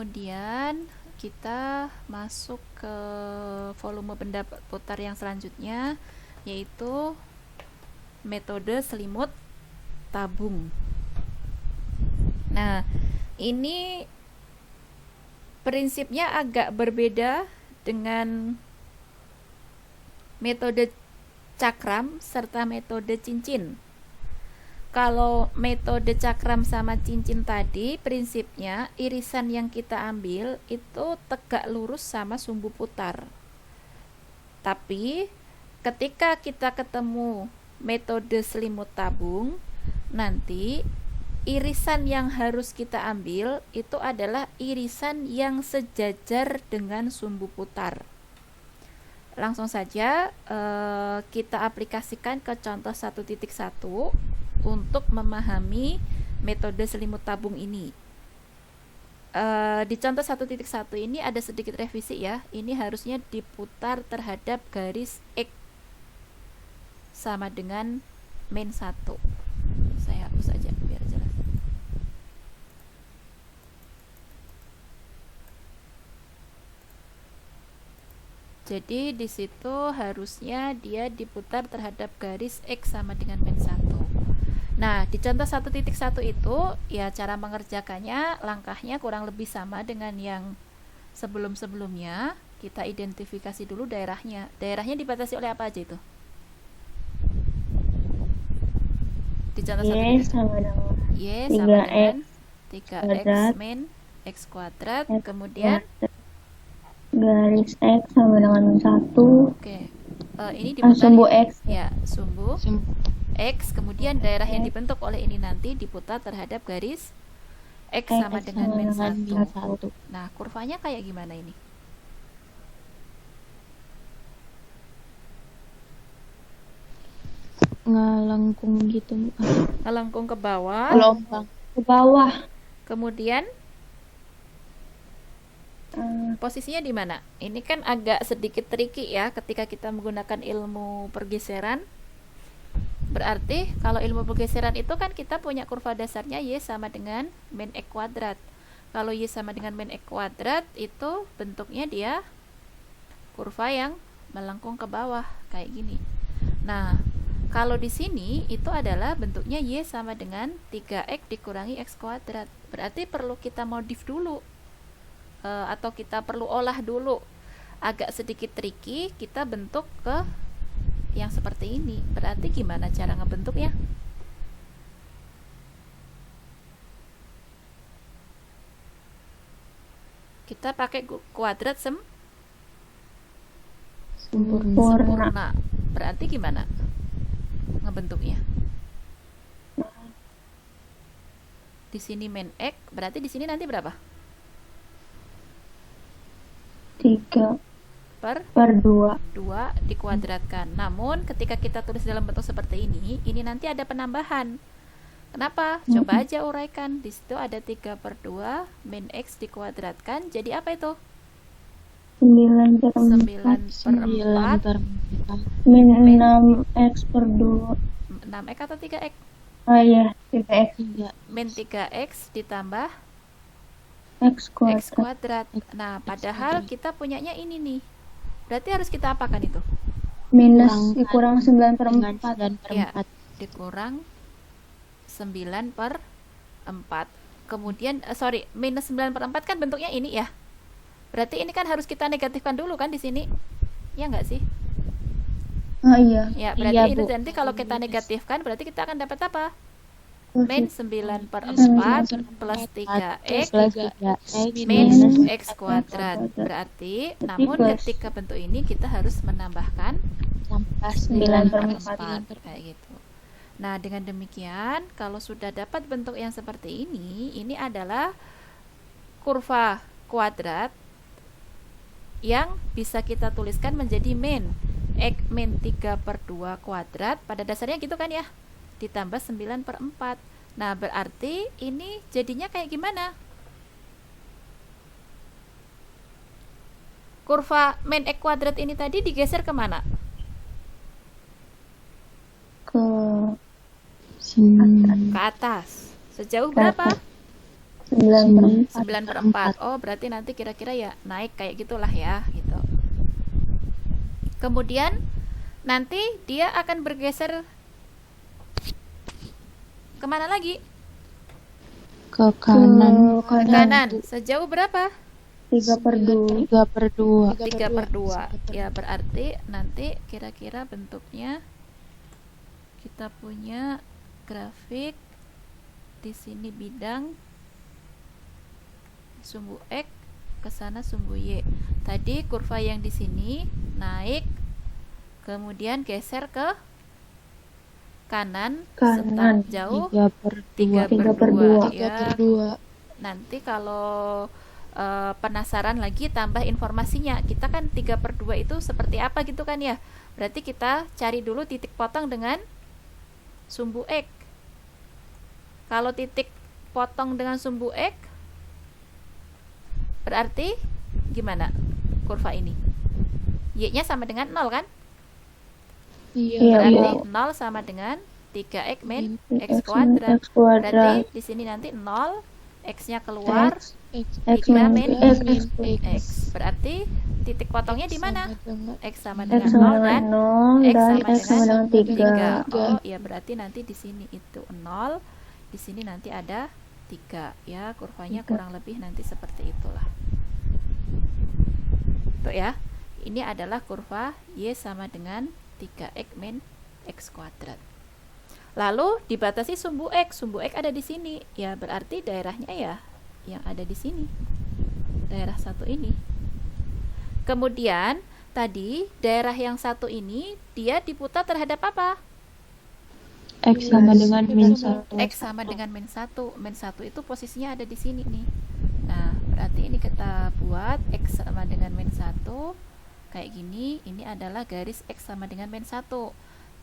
kemudian kita masuk ke volume benda putar yang selanjutnya, yaitu metode selimut tabung. Nah, ini prinsipnya agak berbeda dengan metode cakram serta metode cincin. Kalau metode cakram sama cincin tadi, prinsipnya irisan yang kita ambil itu tegak lurus sama sumbu putar. Tapi ketika kita ketemu metode selimut tabung, nanti irisan yang harus kita ambil itu adalah irisan yang sejajar dengan sumbu putar. Langsung saja kita aplikasikan ke contoh 1.1 untuk memahami metode selimut tabung ini. Di contoh 1.1 ini ada sedikit revisi ya. Ini harusnya diputar terhadap garis X sama dengan min 1. Saya hapus saja biar jelas. Jadi di situ harusnya dia diputar terhadap garis X sama dengan min 1. Nah, di contoh 1.1 itu ya cara mengerjakannya langkahnya kurang lebih sama dengan yang sebelum-sebelumnya. Kita identifikasi dulu daerahnya. Daerahnya dibatasi oleh apa aja itu? Di contoh Y sama dengan Y sama dengan 3x kuadrat min X kuadrat, kemudian garis X sama dengan min 1. Oke. Ini diputar sumbu X. Ya, sumbu X, kemudian daerah yang dibentuk oleh ini nanti diputar terhadap garis X sama dengan min 1. Nah, kurvanya kayak gimana ini? Ngelengkung gitu. Ngelengkung ke bawah. Gelombang ke bawah. Kemudian posisinya di mana? Ini kan agak sedikit tricky ya ketika kita menggunakan ilmu pergeseran. Berarti kalau ilmu pergeseran itu kan kita punya kurva dasarnya Y sama dengan min X kuadrat. Kalau Y sama dengan min X kuadrat itu bentuknya dia kurva yang melengkung ke bawah kayak gini. Nah, kalau di sini itu adalah bentuknya Y sama dengan 3X dikurangi X kuadrat. Berarti perlu kita modif dulu. Atau kita perlu olah dulu. Agak sedikit tricky, kita bentuk ke yang seperti ini. Berarti gimana cara ngebentuknya? Kita pakai kuadrat sempurna. Berarti gimana ngebentuknya? Di sini min X, berarti di sini nanti berapa? 3 per 2 dikuadratkan. Namun ketika kita tulis dalam bentuk seperti ini nanti ada penambahan. Kenapa? Coba aja uraikan. Di situ ada 3 per 2 min X dikuadratkan. Jadi apa itu? 9 per 4 min 6X per 2. 6X atau 3X? Oh iya, 3X. Min 3X ditambah X kuadrat. Nah, padahal kita punyanya ini nih. Berarti harus kita apakan itu? Minus dikurang 9 per 4. Ya, dikurang 9 per 4. Kemudian, minus 9 per 4 kan bentuknya ini ya. Berarti ini kan harus kita negatifkan dulu kan di sini. Ya nggak sih? Oh iya. Ya, berarti ini nanti kalau kita negatifkan berarti kita akan dapat apa? Min 9 per 4 plus 3X min X kuadrat. Berarti, namun ketika bentuk ini kita harus menambahkan 9 per 4 kayak gitu. Nah, dengan demikian kalau sudah dapat bentuk yang seperti ini adalah kurva kuadrat yang bisa kita tuliskan menjadi min X min 3 per 2 kuadrat. Pada dasarnya gitu kan ya, ditambah 9 per 4. Nah, berarti ini jadinya kayak gimana? Kurva min X kuadrat ini tadi digeser kemana? Ke atas. Sejauh berapa? 9/4. 9/4. Oh, berarti nanti kira-kira ya naik kayak gitulah ya, gitu. Kemudian nanti dia akan bergeser kemana lagi? Ke kanan. Ke kanan. Sejauh berapa? 3/2. 3/2. 3/2. Ya, berarti nanti kira-kira bentuknya kita punya grafik di sini bidang sumbu X, ke sana sumbu Y. Tadi kurva yang di sini naik, kemudian geser ke kanan, Kanan. start jauh 3/2. 3/2 ya. 3/2. Nanti kalau penasaran lagi tambah informasinya, kita kan 3/2 itu seperti apa gitu kan ya. Berarti kita cari dulu titik potong dengan sumbu X. Kalau titik potong dengan sumbu X berarti gimana kurva ini? Y-nya sama dengan 0 kan? Iya, Berarti Bu. 0 sama dengan 3x min X x kuadrat. X kuadrat. Berarti di sini nanti 0, x-nya keluar, X 3 min min X. Berarti titik potongnya di mana? X sama dengan X 0 sama dan dengan 0 X dan sama X sama dengan 3. 3. Oh, ya berarti nanti di sini itu 0, di sini nanti ada 3 ya, kurvanya kurang lebih nanti seperti itulah. Tuh ya. Ini adalah kurva Y sama dengan 3x min x kuadrat. Lalu dibatasi sumbu X ada di sini. Ya, berarti daerahnya ya yang ada di sini. Daerah satu ini. Kemudian tadi daerah yang satu ini dia diputar terhadap apa? X sama dengan min 1. X sama dengan min 1. Min 1 itu posisinya ada di sini nih. Nah, berarti ini kita buat X sama dengan min 1 kayak gini. Ini adalah garis X sama dengan min 1.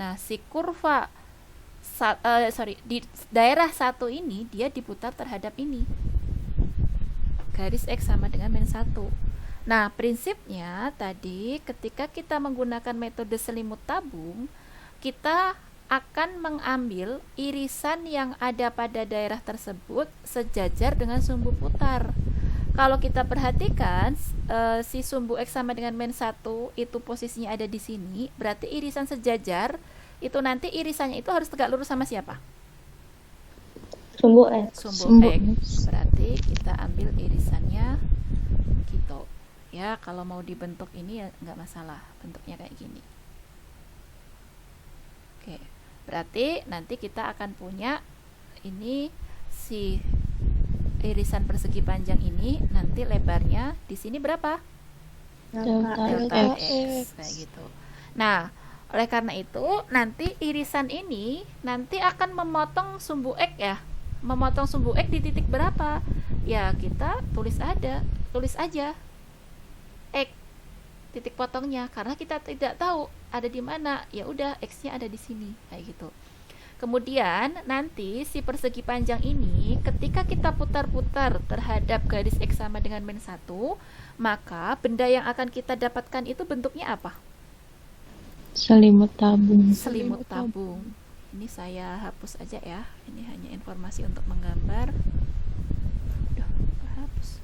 Nah, si kurva di daerah 1 ini dia diputar terhadap ini. Garis X sama dengan min 1. Nah, prinsipnya tadi ketika kita menggunakan metode selimut tabung, kita akan mengambil irisan yang ada pada daerah tersebut sejajar dengan sumbu putar. Kalau kita perhatikan si sumbu X sama dengan min 1 itu posisinya ada di sini, berarti irisan sejajar itu nanti irisannya itu harus tegak lurus sama siapa? Sumbu X. Sumbu X. Berarti kita ambil irisannya gitu. Ya, kalau mau dibentuk ini ya nggak masalah, bentuknya kayak gini. Oke, berarti nanti kita akan punya ini si irisan persegi panjang ini nanti lebarnya di sini berapa? Delta X kayak gitu. Nah, oleh karena itu nanti irisan ini nanti akan memotong sumbu X ya. Memotong sumbu X di titik berapa? Ya, kita tulis aja X titik potongnya karena kita tidak tahu ada di mana. Ya udah, X-nya ada di sini kayak gitu. Kemudian nanti si persegi panjang ini ketika kita putar-putar terhadap garis X sama dengan min 1, maka benda yang akan kita dapatkan itu bentuknya apa? Selimut tabung. Selimut tabung. Ini saya hapus aja ya. Ini hanya informasi untuk menggambar. Udah, hapus.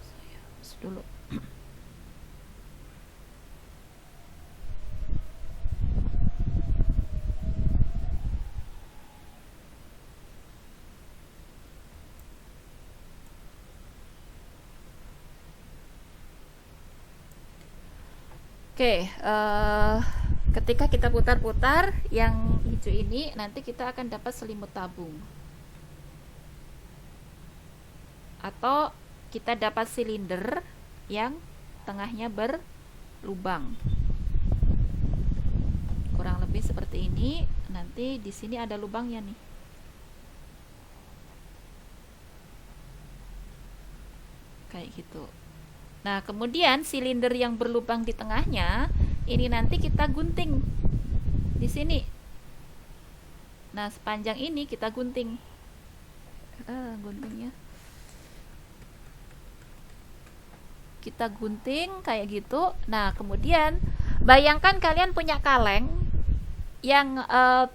Saya hapus dulu. Oke, ketika kita putar-putar yang hijau ini, nanti kita akan dapat selimut tabung. Atau kita dapat silinder yang tengahnya berlubang. Kurang lebih seperti ini. Nanti di sini ada lubangnya nih. Kayak gitu. Nah, kemudian silinder yang berlubang di tengahnya ini nanti kita gunting di sini. Nah, sepanjang ini kita gunting. Guntingnya kita gunting kayak gitu. Nah, kemudian bayangkan kalian punya kaleng. yang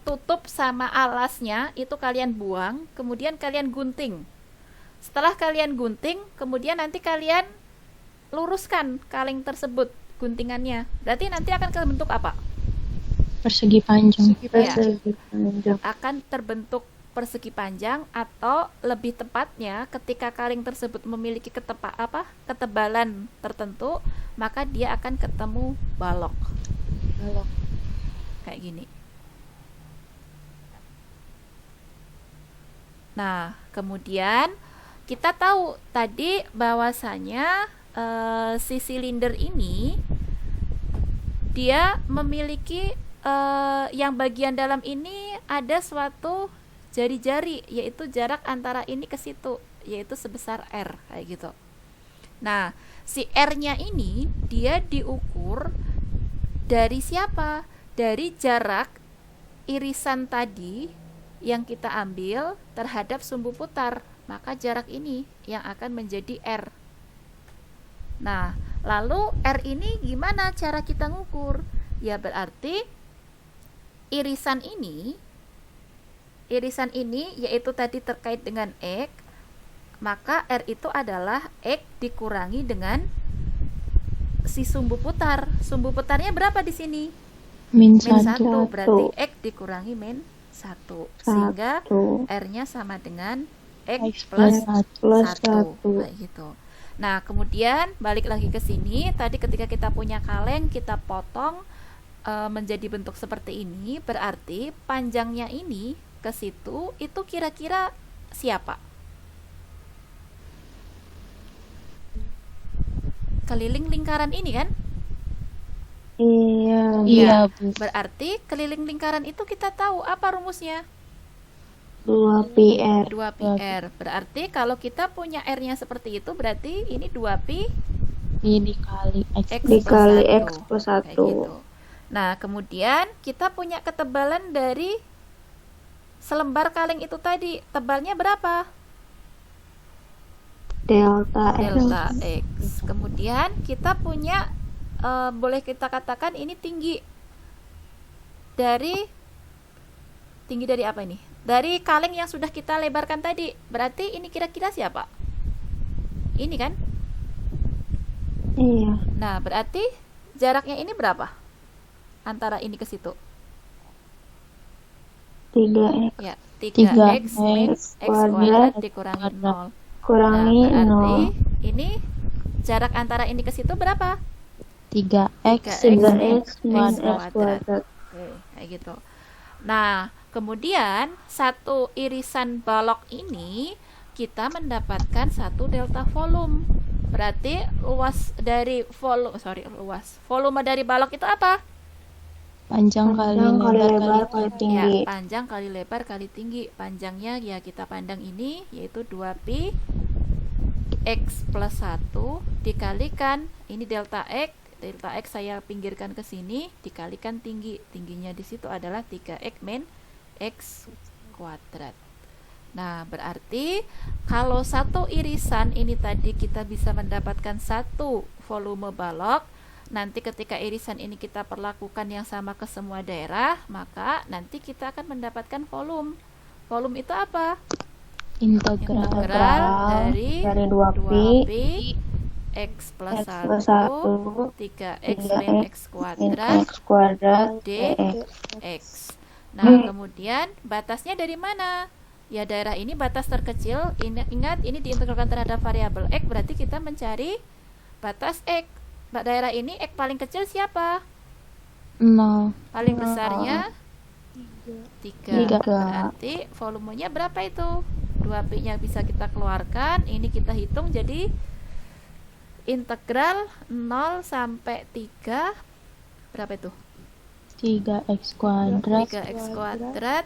tutup sama alasnya itu kalian buang, kemudian kalian gunting. Setelah kalian gunting, kemudian nanti kalian luruskan kaleng tersebut guntingannya. Berarti nanti akan terbentuk apa? Persegi panjang. Ya, Persegi panjang. akan terbentuk persegi panjang, atau lebih tepatnya ketika kaleng tersebut memiliki ketebalan tertentu, maka dia akan ketemu balok. Kayak gini. Nah, kemudian kita tahu tadi bahwasanya si silinder ini dia memiliki yang bagian dalam ini ada suatu jari-jari, yaitu jarak antara ini ke situ, yaitu sebesar R, kayak gitu. Nah, si R-nya ini dia diukur dari siapa? Dari jarak irisan tadi yang kita ambil terhadap sumbu putar. Maka jarak ini yang akan menjadi R. Nah, lalu R ini gimana cara kita ngukur? Ya berarti irisan ini yaitu tadi terkait dengan X, maka R itu adalah X dikurangi dengan si sumbu putar. Sumbu putarnya berapa di sini? Min Min 1. 1. Berarti X dikurangi min 1. Sehingga R-nya sama dengan X plus 1. Kayak gitu. Nah, kemudian balik lagi ke sini. Tadi ketika kita punya kaleng, kita potong menjadi bentuk seperti ini. Berarti panjangnya ini ke situ, itu kira-kira siapa? Keliling lingkaran ini kan? Iya. Iya, Bu. Berarti keliling lingkaran itu kita tahu apa rumusnya? 2πr. 2πr. Berarti kalau kita punya R-nya seperti itu, berarti ini 2π Ini dikali X. Dikali plus X plus 1. Kayak gitu. Nah, kemudian kita punya ketebalan dari selembar kaleng itu tadi. Tebalnya berapa? Delta X. Kemudian kita punya boleh kita katakan ini tinggi dari apa ini? Dari kaleng yang sudah kita lebarkan tadi. Berarti ini kira-kira siapa? Ini kan? Iya. Nah, berarti jaraknya ini berapa? Antara ini ke situ. 3x Ya, 3x 3x min x kuadrat dikurangi 0. kurangi Nah, berarti 0. ini jarak antara ini ke situ berapa? 3x 3x min X x kuadrat. Oke, kayak gitu. Nah, kemudian satu irisan balok ini kita mendapatkan satu delta volume. Berarti volume dari balok itu apa? Panjang kali lebar kali tinggi. Ya, panjang kali lebar kali tinggi. Panjangnya ya kita pandang ini, yaitu 2π X plus 1 dikalikan ini delta X. Delta X saya pinggirkan ke sini, dikalikan tinggi. Tingginya di situ adalah 3x min x kuadrat. Nah, berarti kalau satu irisan ini tadi kita bisa mendapatkan satu volume balok. Nanti ketika irisan ini kita perlakukan yang sama ke semua daerah, maka nanti kita akan mendapatkan volume. Volume itu apa? Integral Dari 2π X plus X plus 1 1 3x min x kuadrat x kuadrat dx. Nah, kemudian batasnya dari mana? Ya, daerah ini batas terkecil. Ingat, ini diintegralkan terhadap variabel x, berarti kita mencari batas x. Daerah ini x paling kecil siapa? 0. Paling besarnya 3. Berarti volumenya berapa itu? 2π-nya bisa kita keluarkan. Ini kita hitung jadi integral 0 sampai 3 berapa itu? 3x kuadrat 3x kuadrat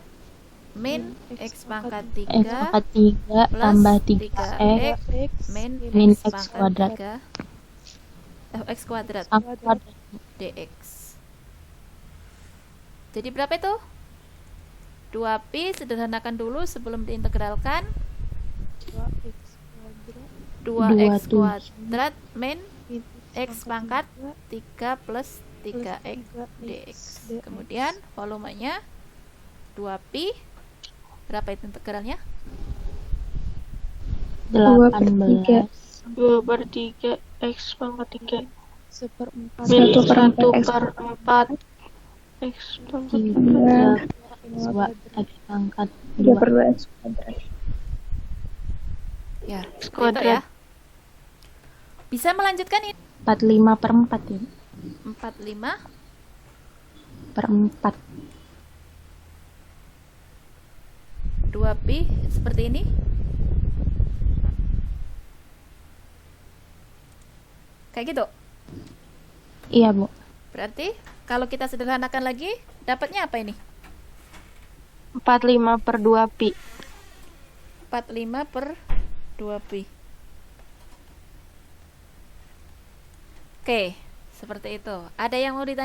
min x pangkat 3 X pangkat 3 plus tambah 3x 3x min X x kuadrat. pangkat 3 x kuadrat kuadrat dx. Jadi berapa itu? 2π, sederhanakan dulu sebelum diintegralkan. 2x kuadrat min x pangkat 3 plus 3x dx. Kemudian volumenya 2pi. Berapa itu integralnya? 18. 2/3 X pangkat 3 1/4 1/4 X pangkat 3 X pangkat 3 per 2. 2 X kuadrat. Ya, X seperti itu ya. kuadrat. Bisa melanjutkan ini. 45/4 ya. 45 Per 4. 2pi seperti ini. Kayak gitu. Iya, Bu. Berarti kalau kita sederhanakan lagi, dapatnya apa ini? 45/2 pi. 45/2pi. Oke, seperti itu. Ada yang mau ditanya?